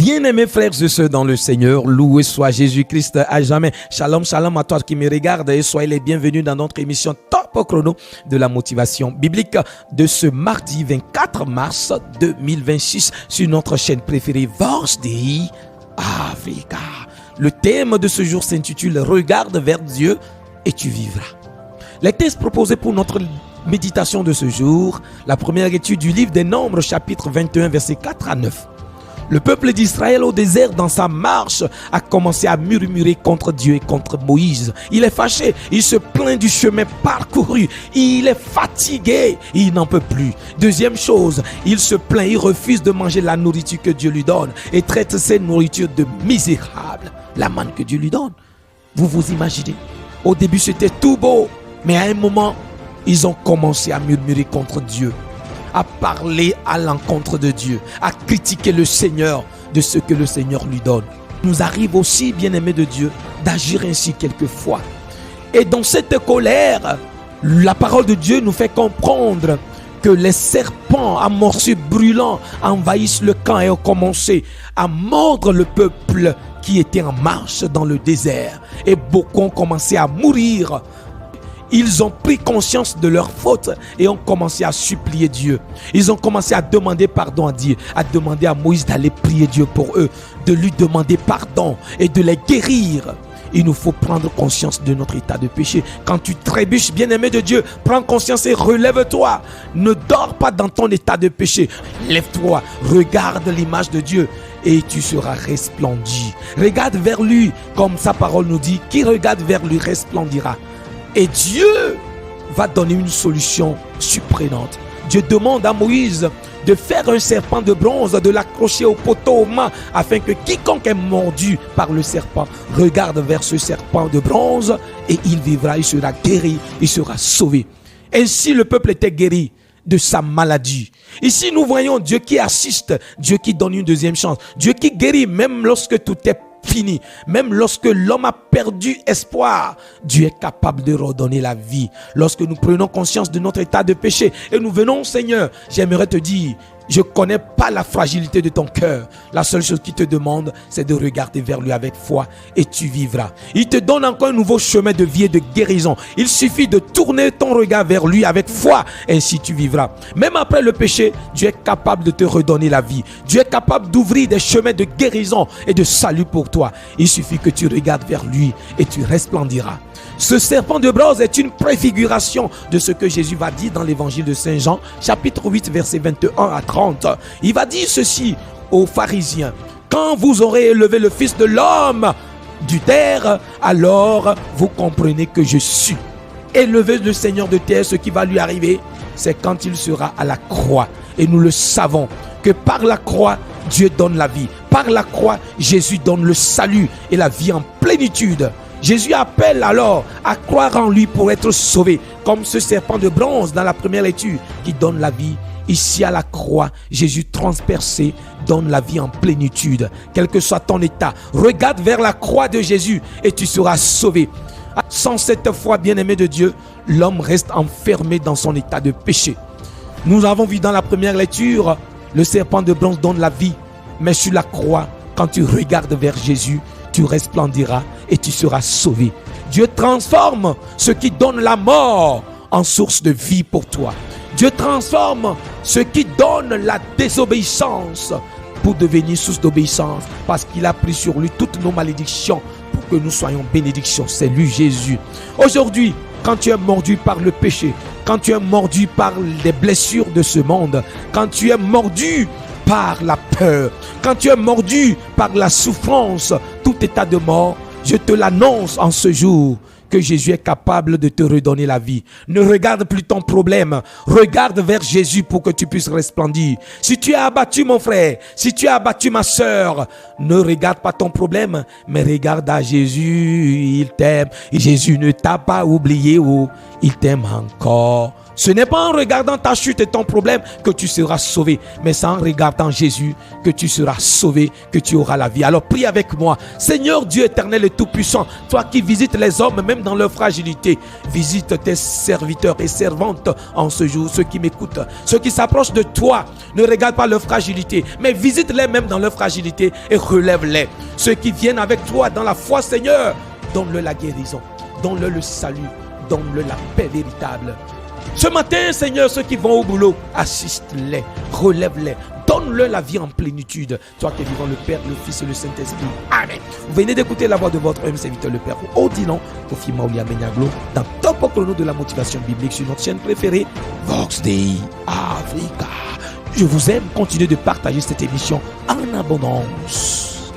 Bien-aimés frères et sœurs dans le Seigneur, loué soit Jésus-Christ à jamais. Shalom, shalom à toi qui me regarde et soyez les bienvenus dans notre émission Top Chrono de la motivation biblique de ce mardi 24 mars 2026 sur notre chaîne préférée Vorsday Africa. Le thème de ce jour s'intitule « Regarde vers Dieu et tu vivras ». Les textes proposés pour notre méditation de ce jour, la première étude du livre des Nombres, chapitre 21, versets 4 à 9. Le peuple d'Israël au désert, dans sa marche, a commencé à murmurer contre Dieu et contre Moïse. Il est fâché, il se plaint du chemin parcouru, il est fatigué, il n'en peut plus. Deuxième chose, il se plaint, il refuse de manger la nourriture que Dieu lui donne et traite cette nourriture de misérable, la manne que Dieu lui donne. Vous vous imaginez? Au début c'était tout beau, mais à un moment, ils ont commencé à murmurer contre Dieu, à parler à l'encontre de Dieu, à critiquer le Seigneur de ce que le Seigneur lui donne. Il nous arrive aussi, bien-aimés de Dieu, d'agir ainsi quelquefois. Et dans cette colère, la parole de Dieu nous fait comprendre que les serpents à morsures brûlants envahissent le camp et ont commencé à mordre le peuple qui était en marche dans le désert. Et beaucoup ont commencé à mourir. Ils ont pris conscience de leur faute et ont commencé à supplier Dieu. Ils ont commencé à demander pardon à Dieu, à demander à Moïse d'aller prier Dieu pour eux, de lui demander pardon et de les guérir. Il nous faut prendre conscience de notre état de péché. Quand tu trébuches, bien-aimé de Dieu, prends conscience et relève-toi. Ne dors pas dans ton état de péché. Lève-toi, regarde l'image de Dieu et tu seras resplendi. Regarde vers lui, comme sa parole nous dit, qui regarde vers lui resplendira. Et Dieu va donner une solution surprenante. Dieu demande à Moïse de faire un serpent de bronze, de l'accrocher au poteau aux mains, afin que quiconque est mordu par le serpent regarde vers ce serpent de bronze et il vivra, il sera guéri, il sera sauvé. Ainsi le peuple était guéri de sa maladie. Ici nous voyons Dieu qui assiste, Dieu qui donne une deuxième chance, Dieu qui guérit même lorsque tout est fini. Même lorsque l'homme a perdu espoir, Dieu est capable de redonner la vie. Lorsque nous prenons conscience de notre état de péché et nous venons, Seigneur, j'aimerais te dire, je ne connais pas la fragilité de ton cœur. La seule chose qu'il te demande, c'est de regarder vers lui avec foi et tu vivras. Il te donne encore un nouveau chemin de vie et de guérison. Il suffit de tourner ton regard vers lui avec foi, ainsi tu vivras. Même après le péché, Dieu est capable de te redonner la vie. Dieu est capable d'ouvrir des chemins de guérison et de salut pour toi. Il suffit que tu regardes vers lui et tu resplendiras. Ce serpent de bronze est une préfiguration de ce que Jésus va dire dans l'évangile de Saint Jean, chapitre 8, versets 21 à 30. Il va dire ceci aux pharisiens: quand vous aurez élevé le Fils de l'homme du terre, alors vous comprenez que je suis. Élever le Seigneur de terre, ce qui va lui arriver, c'est quand il sera à la croix. Et nous le savons que par la croix, Dieu donne la vie. Par la croix, Jésus donne le salut et la vie en plénitude. Jésus appelle alors à croire en lui pour être sauvé, comme ce serpent de bronze dans la première lecture qui donne la vie. Ici à la croix, Jésus transpercé donne la vie en plénitude. Quel que soit ton état, regarde vers la croix de Jésus et tu seras sauvé. Sans cette foi, bien-aimé de Dieu, l'homme reste enfermé dans son état de péché. Nous avons vu dans la première lecture, le serpent de bronze donne la vie, mais sur la croix, quand tu regardes vers Jésus, tu resplendiras et tu seras sauvé. Dieu transforme ce qui donne la mort en source de vie pour toi. Dieu transforme ce qui donne la désobéissance pour devenir source d'obéissance, parce qu'il a pris sur lui toutes nos malédictions pour que nous soyons bénédictions. C'est lui, Jésus. Aujourd'hui, quand tu es mordu par le péché, quand tu es mordu par les blessures de ce monde, quand tu es mordu par la peur, quand tu es mordu par la souffrance, tout état de mort, je te l'annonce en ce jour que Jésus est capable de te redonner la vie. Ne regarde plus ton problème, regarde vers Jésus pour que tu puisses resplendir. Si tu es abattu, mon frère, si tu es abattu, ma soeur, ne regarde pas ton problème, mais regarde à Jésus. Il t'aime, Jésus ne t'a pas oublié, il t'aime encore Ce n'est pas en regardant ta chute et ton problème que tu seras sauvé, mais c'est en regardant Jésus que tu seras sauvé, que tu auras la vie. Alors prie avec moi. Seigneur Dieu éternel et tout-puissant, toi qui visites les hommes même dans leur fragilité, visite tes serviteurs et servantes en ce jour, ceux qui m'écoutent, ceux qui s'approchent de toi, ne regarde pas leur fragilité, mais visite-les même dans leur fragilité et relève-les. Ceux qui viennent avec toi dans la foi, Seigneur, donne-le la guérison, donne-le le salut, donne-le la paix véritable. Ce matin, Seigneur, ceux qui vont au boulot, assiste-les, relève-les, donne-leur la vie en plénitude. Toi qui es vivant, le Père, le Fils et le Saint-Esprit. Amen. Vous venez d'écouter la voix de votre homme serviteur, le Père Odilon, Kofi Maolia Menyaglo, dans Top Chrono de la motivation biblique sur notre chaîne préférée, Vox Dei Africa. Je vous aime, continuez de partager cette émission en abondance.